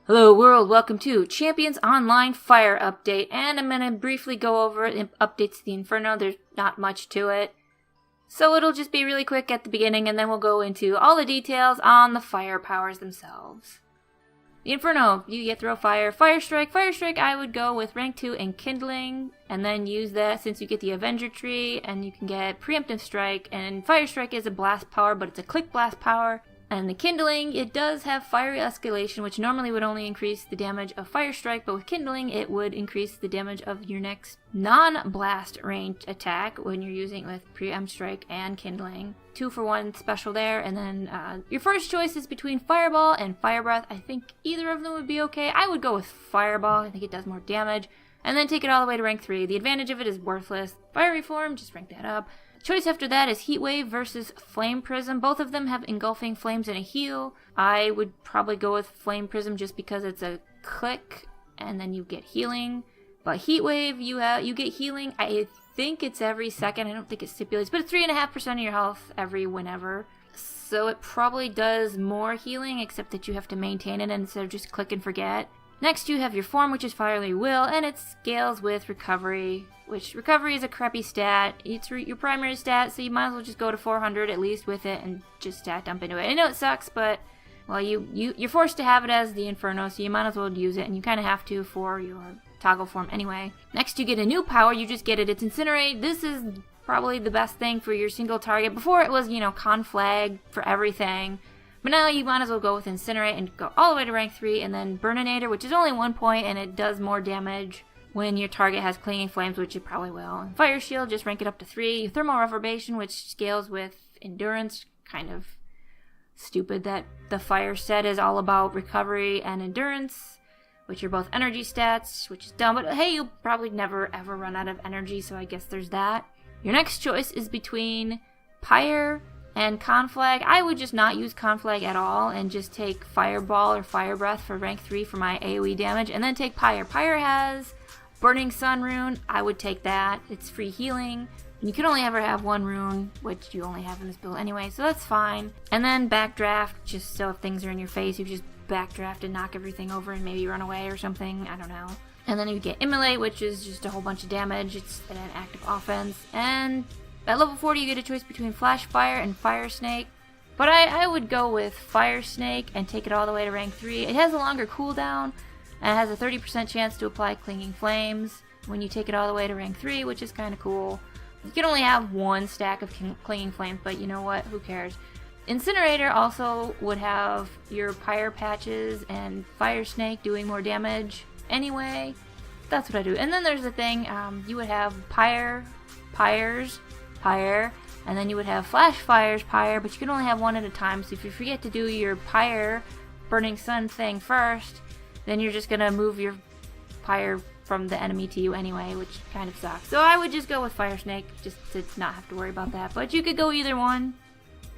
Hello world, welcome to Champions Online Fire Update, and I'm going to briefly go over updates to the Inferno. There's not much to it, so it'll just be really quick at the beginning, and then we'll go into all the details on the fire powers themselves. The Inferno, you get throw fire, fire strike, I would go with rank 2 and kindling, and then use that since you get the Avenger Tree, and you can get preemptive strike, and fire strike is a blast power, but it's a click blast power. And the kindling, it does have fiery escalation, which normally would only increase the damage of fire strike, but with kindling it would increase the damage of your next non-blast range attack when you're using it with preempt strike and kindling. 2-for-1 special there, and then your first choice is between fireball and fire breath. I think either of them would be okay. I would go with fireball, I think it does more damage, and then take it all the way to rank 3. The advantage of it is worthless. Fiery form, just rank that up. Choice after that is Heat Wave versus Flame Prism. Both of them have engulfing flames and a heal. I would probably go with Flame Prism just because it's a click and then you get healing. But Heat Wave, you get healing. I think it's every second. I don't think it stipulates, but it's 3.5% of your health every whenever. So it probably does more healing, except that you have to maintain it instead of just click and forget. Next you have your form, which is Fiery Will, and it scales with recovery, which recovery is a crappy stat. It's your primary stat, so you might as well just go to 400 at least with it and just stat dump into it. I know it sucks, but well, you're forced to have it as the Inferno, so you might as well use it, and you kind of have to for your toggle form anyway. Next you get a new power, you just get it. It's Incinerate. This is probably the best thing for your single target. Before it was, Conflag for everything. But now you might as well go with Incinerate and go all the way to rank 3, and then Burninator, which is only 1 point, and it does more damage when your target has clinging flames, which it probably will. And Fire Shield, just rank it up to 3. Thermal Reverberation, which scales with Endurance, kind of stupid that the fire set is all about recovery and endurance, which are both energy stats, which is dumb, but hey, you'll probably never ever run out of energy, so I guess there's that. Your next choice is between Pyre and Conflag. I would just not use Conflag at all and just take Fireball or Fire Breath for rank 3 for my AoE damage, and then take Pyre. Pyre has Burning Sun rune. I would take that. It's free healing. You can only ever have one rune, which you only have in this build anyway, so that's fine. And then Backdraft, just so if things are in your face, you just backdraft and knock everything over and maybe run away or something. I don't know. And then you get Immolate, which is just a whole bunch of damage. It's an active offense. And at level 40, you get a choice between Flash Fire and Fire Snake. But I would go with Fire Snake and take it all the way to rank 3. It has a longer cooldown, and it has a 30% chance to apply Clinging Flames when you take it all the way to rank 3, which is kind of cool. You can only have one stack of Clinging Flames, but you know what? Who cares? Incinerator also would have your Pyre Patches and Fire Snake doing more damage anyway. That's what I do. And then there's the thing, you would have Pyres, Pyre, and then you would have Flash Fire's Pyre, but you can only have one at a time, so if you forget to do your Pyre Burning Sun thing first, then you're just gonna move your Pyre from the enemy to you anyway, which kind of sucks. So I would just go with Fire Snake, just to not have to worry about that, but you could go either one.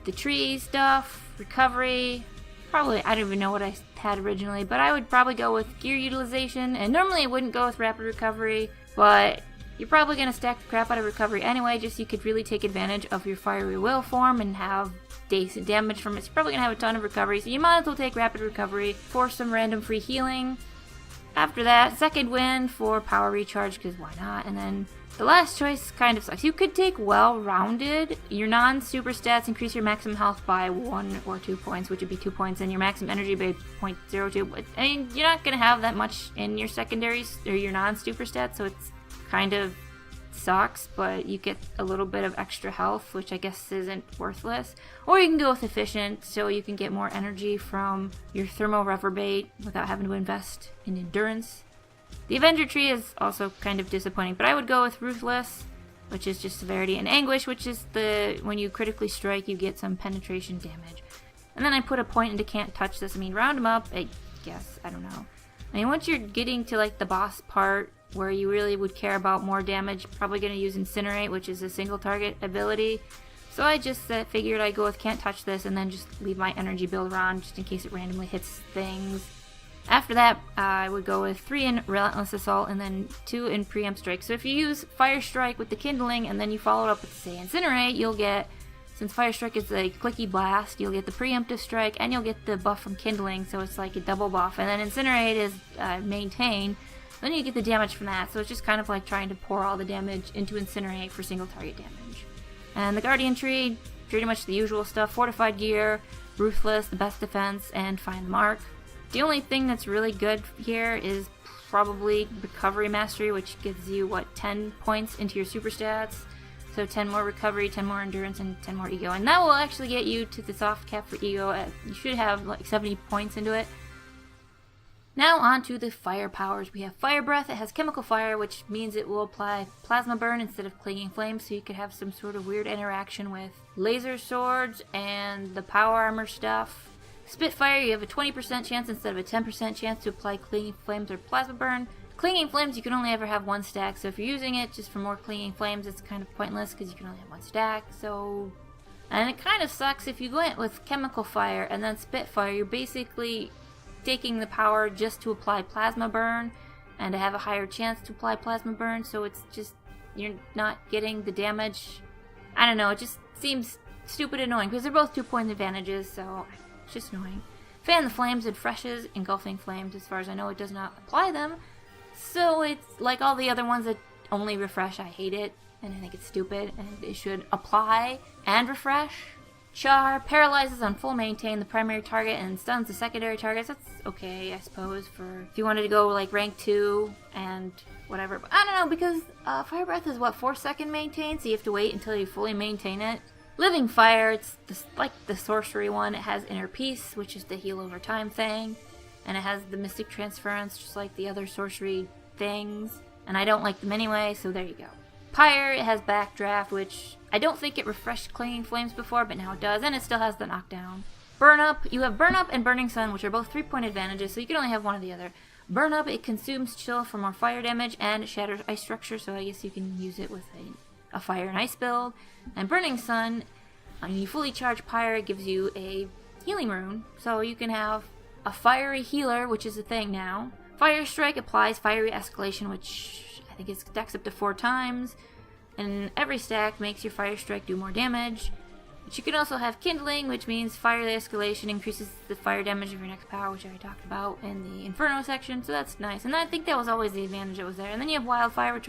The tree stuff, recovery, probably, I don't even know what I had originally, but I would probably go with gear utilization, and normally I wouldn't go with rapid recovery, but you're probably going to stack the crap out of recovery anyway, just so you could really take advantage of your Fiery Will form and have decent damage from it. So you're probably going to have a ton of recovery, so you might as well take rapid recovery for some random free healing. After that, second wind for power recharge, because why not? And then the last choice kind of sucks. You could take Well-Rounded. Your non-super stats increase your maximum health by 1 or 2 points, which would be 2 points, and your maximum energy by 0.02. But, I mean, you're not going to have that much in your secondaries or your non-super stats, so it's kind of sucks, but you get a little bit of extra health, which I guess isn't worthless. Or you can go with efficient, so you can get more energy from your thermal reverberate without having to invest in endurance. The Avenger Tree is also kind of disappointing, but I would go with Ruthless, which is just severity, and Anguish, which is when you critically strike, you get some penetration damage. And then I put a point into Can't Touch This. I mean, round them up, I guess, I don't know. I mean, once you're getting to like the boss part where you really would care about more damage, probably going to use Incinerate, which is a single target ability. So I just figured I'd go with Can't Touch This and then just leave my energy build around just in case it randomly hits things. After that, I would go with 3 in Relentless Assault and then 2 in Preempt Strike. So if you use Fire Strike with the Kindling and then you follow it up with, say, Incinerate, you'll get Since Fire Strike is a clicky blast, you'll get the preemptive strike and you'll get the buff from kindling, so it's like a double buff. And then Incinerate is maintain, then you get the damage from that, so it's just kind of like trying to pour all the damage into Incinerate for single target damage. And the Guardian Tree, pretty much the usual stuff: Fortified Gear, Ruthless, the best defense, and Find the Mark. The only thing that's really good here is probably Recovery Mastery, which gives you, 10 points into your super stats. So 10 more recovery, 10 more endurance, and 10 more ego. And that will actually get you to the soft cap for ego. You should have like 70 points into it. Now on to the fire powers. We have Fire Breath. It has Chemical Fire, which means it will apply Plasma Burn instead of Clinging Flame, so you could have some sort of weird interaction with laser swords and the power armor stuff. Spitfire, you have a 20% chance instead of a 10% chance to apply Clinging Flames or Plasma Burn. Clinging Flames, you can only ever have one stack, so if you're using it just for more Clinging Flames, it's kind of pointless because you can only have one stack, so... And it kind of sucks if you go in with Chemical Fire and then Spitfire. You're basically taking the power just to apply Plasma Burn and to have a higher chance to apply Plasma Burn, so it's just, you're not getting the damage. I don't know, it just seems stupid annoying because they're both 2-point advantages, so it's just annoying. Fan the Flames, it refreshes Engulfing Flames. As far as I know, it does not apply them. So it's like all the other ones that only refresh. I hate it, and I think it's stupid, and it should apply and refresh. Char paralyzes on full maintain the primary target and stuns the secondary targets. That's okay, I suppose, for if you wanted to go like rank 2 and whatever. But I don't know, because Fire Breath is 4-second maintain, so you have to wait until you fully maintain it. Living Fire, it's like the sorcery one. It has Inner Peace, which is the heal over time thing. And it has the Mystic Transference, just like the other sorcery things. And I don't like them anyway, so there you go. Pyre, it has Backdraft, which I don't think it refreshed Clinging Flames before, but now it does. And it still has the knockdown. Burn Up, you have Burn Up and Burning Sun, which are both 3-point advantages, so you can only have one or the other. Burn Up, it consumes Chill for more fire damage, and it shatters ice structure, so I guess you can use it with a fire and ice build. And Burning Sun, when you fully charge Pyre, it gives you a healing rune, so you can have a fiery healer, which is a thing now. Fire Strike applies fiery escalation, which I think it stacks up to 4 times. And every stack makes your Fire Strike do more damage. But you can also have Kindling, which means fiery escalation increases the fire damage of your next power, which I talked about in the Inferno section, so that's nice. And I think that was always the advantage that was there. And then you have Wildfire, which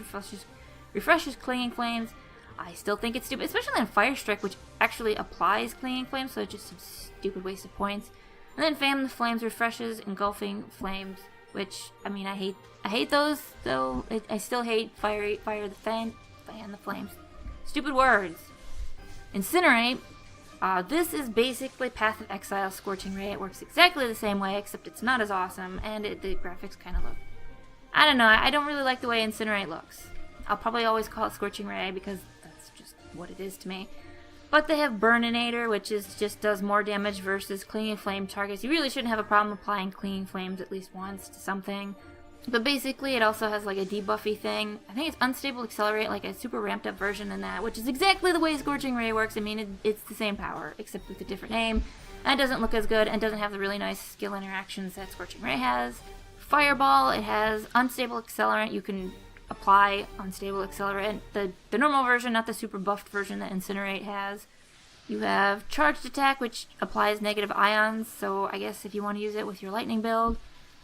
refreshes Clinging Flames. I still think it's stupid, especially on Fire Strike, which actually applies Clinging Flames, so it's just some stupid waste of points. And then Fan the Flames refreshes Engulfing Flames, which, I mean, I hate those, though. I still hate Fire the Fan the Flames. Stupid words. Incinerate, this is basically Path of Exile Scorching Ray. It works exactly the same way, except it's not as awesome, and the graphics kind of look... I don't know, I don't really like the way Incinerate looks. I'll probably always call it Scorching Ray, because that's just what it is to me. But they have Burninator, which just does more damage versus Clinging Flame targets. You really shouldn't have a problem applying Clinging Flames at least once to something. But basically, it also has like a debuffy thing. I think it's Unstable Accelerate, like a super ramped up version in that, which is exactly the way Scorching Ray works. I mean, it's the same power, except with a different name. And it doesn't look as good, and doesn't have the really nice skill interactions that Scorching Ray has. Fireball, it has Unstable Accelerant. You can apply Unstable Accelerant, the normal version, not the super buffed version that Incinerate has. You have Charged Attack, which applies negative ions, so I guess if you want to use it with your lightning build.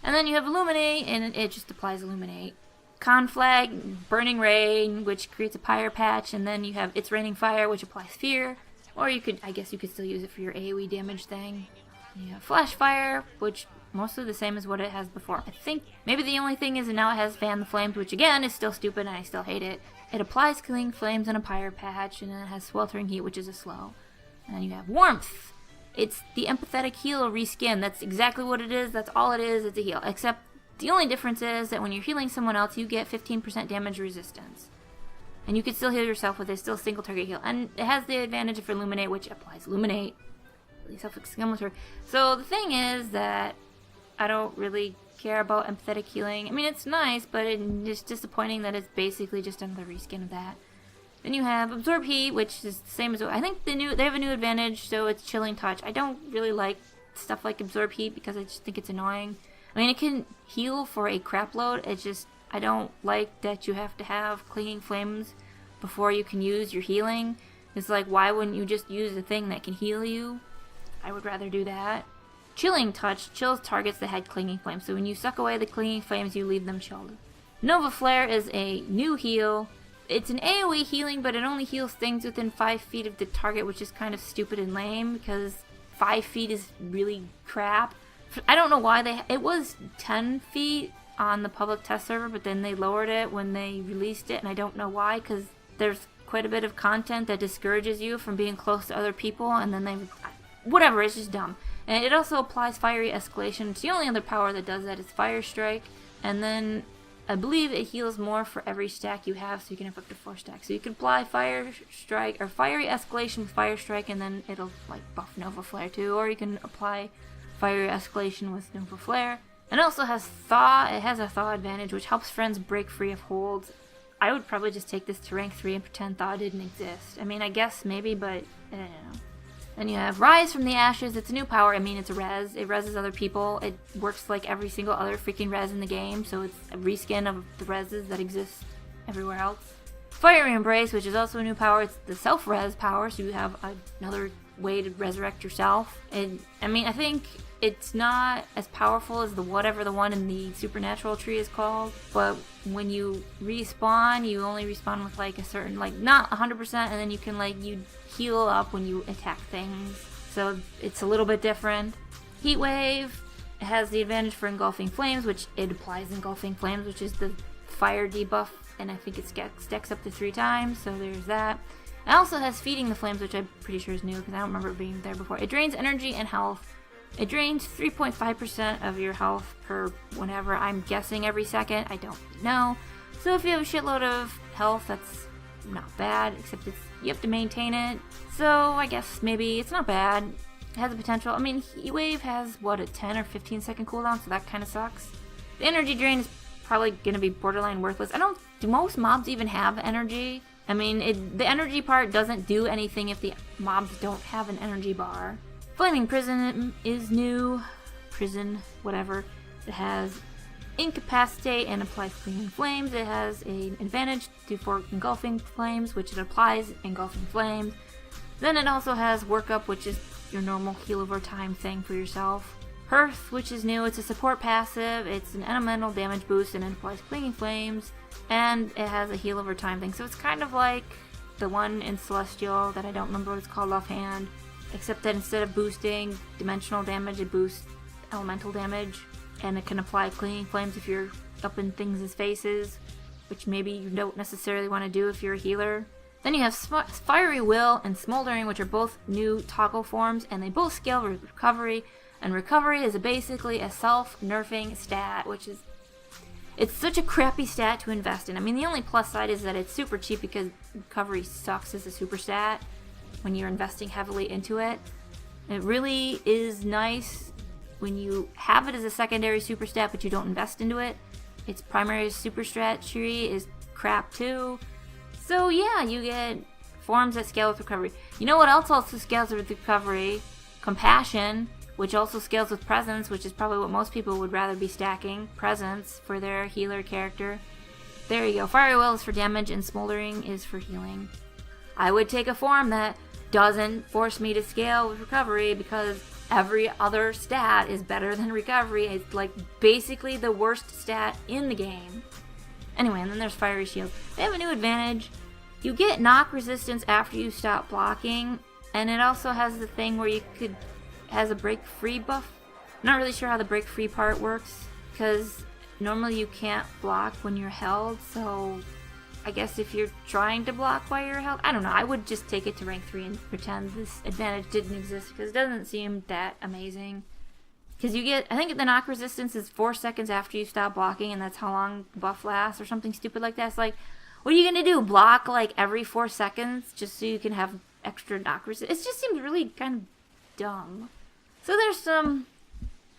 And then you have Illuminate, and it just applies Illuminate. Conflag, Burning Rain, which creates a Pyre patch, and then you have It's Raining Fire, which applies Fear. Or I guess you could still use it for your AoE damage thing. You have Flash Fire, which mostly the same as what it has before. I think maybe the only thing is that now it has Fan the Flames, which again is still stupid and I still hate it. It applies Killing Flames and a Pyre patch, and then it has Sweltering Heat, which is a slow. And then you have Warmth. It's the Empathetic Heal reskin. That's exactly what it is. That's all it is. It's a heal. Except the only difference is that when you're healing someone else, you get 15% damage resistance. And you can still heal yourself with a still single target heal. And it has the advantage of Illuminate, which applies Illuminate. Self-exclamatory. So the thing is that I don't really care about empathetic healing. I mean, it's nice, but it's disappointing that it's basically just another reskin of that. Then you have Absorb Heat, which is the same as... I think they have a new advantage, so it's Chilling Touch. I don't really like stuff like Absorb Heat because I just think it's annoying. I mean, it can heal for a crap load. It's just... I don't like that you have to have Clinging Flames before you can use your healing. It's like, why wouldn't you just use a thing that can heal you? I would rather do that. Chilling Touch chills targets that had clinging flames, so when you suck away the clinging flames, you leave them chilled. Nova Flare is a new heal. It's an AoE healing, but it only heals things within 5 feet of the target, which is kind of stupid and lame, because 5 feet is really crap. I don't know why it was 10 feet on the public test server, but then they lowered it when they released it, and I don't know why, because there's quite a bit of content that discourages you from being close to other people, and then whatever, it's just dumb. And it also applies Fiery Escalation. It's the only other power that does that is Fire Strike, and then I believe it heals more for every stack you have, so you can have up to 4 stacks. So you can apply Fire Strike or Fiery Escalation with Fire Strike, and then it'll like buff Nova Flare too. Or you can apply Fiery Escalation with Nova Flare. And it also has Thaw. It has a Thaw advantage, which helps friends break free of holds. I would probably just take this to rank 3 and pretend Thaw didn't exist. I mean, I guess maybe, but I don't know. Then you have Rise from the Ashes. It's a new power. I mean, it's a res. It reses other people. It works like every single other freaking res in the game, so it's a reskin of the reses that exist everywhere else. Fiery Embrace, which is also a new power. It's the self-res power, so you have another way to resurrect yourself. And I mean, I think it's not as powerful as whatever the one in the Supernatural tree is called, but when you respawn, you only respawn with like a certain, like not 100%, and then you can you heal up when you attack things. So it's a little bit different. Heat Wave, it has the advantage for Engulfing Flames, which it applies Engulfing Flames, which is the fire debuff, and I think it stacks up to 3 times, so there's that. It also has Feeding the Flames, which I'm pretty sure is new because I don't remember it being there before. It drains energy and health. It drains 3.5% of your health per whenever. I'm guessing every second. I don't know. So if you have a shitload of health, that's not bad, except you have to maintain it. So I guess maybe it's not bad. It has the potential. I mean, Heat Wave has, what, a 10 or 15 second cooldown, so that kind of sucks. The energy drain is probably going to be borderline worthless. Do most mobs even have energy? I mean, the energy part doesn't do anything if the mobs don't have an energy bar. Flaming Prison is new. Prison, whatever. It has Incapacitate and applies Clinging Flames. It has an advantage for Engulfing Flames, which it applies Engulfing Flames. Then it also has Workup, which is your normal heal over time thing for yourself. Hearth, which is new. It's a support passive. It's an elemental damage boost and it applies Clinging Flames. And it has a heal over time thing. So it's kind of like the one in Celestial that I don't remember what it's called offhand. Except that instead of boosting dimensional damage, it boosts elemental damage. And it can apply Clinging Flames if you're up in things' faces, which maybe you don't necessarily want to do if you're a healer. Then you have Fiery Will and Smoldering, which are both new toggle forms, and they both scale with Recovery. And Recovery is basically a self-nerfing stat, which is... It's such a crappy stat to invest in. I mean, the only plus side is that it's super cheap because Recovery sucks as a super stat when you're investing heavily into it. It really is nice when you have it as a secondary super stat but you don't invest into it. Its primary super strat tree is crap too. So yeah, you get forms that scale with Recovery. You know what else also scales with Recovery? Compassion, which also scales with Presence, which is probably what most people would rather be stacking. Presence for their healer character. There you go. Fiery Will is for damage and Smoldering is for healing. I would take a form that doesn't force me to scale with Recovery because every other stat is better than Recovery. It's like basically the worst stat in the game. Anyway, and then there's Fiery Shield. They have a new advantage. You get knock resistance after you stop blocking, and it also has the thing where has a break free buff. I'm not really sure how the break free part works because normally you can't block when you're held, so I guess if you're trying to block while you're held, I don't know. I would just take it to rank 3 and pretend this advantage didn't exist because it doesn't seem that amazing. Because you get, I think the knock resistance is 4 seconds after you stop blocking, and that's how long the buff lasts or something stupid like that. It's like, what are you going to do? Block like every 4 seconds just so you can have extra knock resistance? It just seems really kind of dumb. So there's some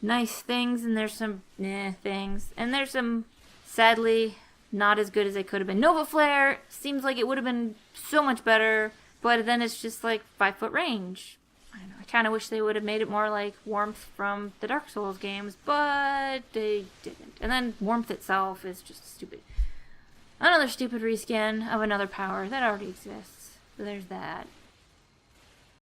nice things and there's some things. And there's some, sadly, not as good as they could have been. Nova Flare seems like it would have been so much better, but then it's just like 5-foot range. I don't know. I kind of wish they would have made it more like Warmth from the Dark Souls games, but they didn't. And then Warmth itself is just stupid. Another stupid reskin of another power that already exists. So there's that.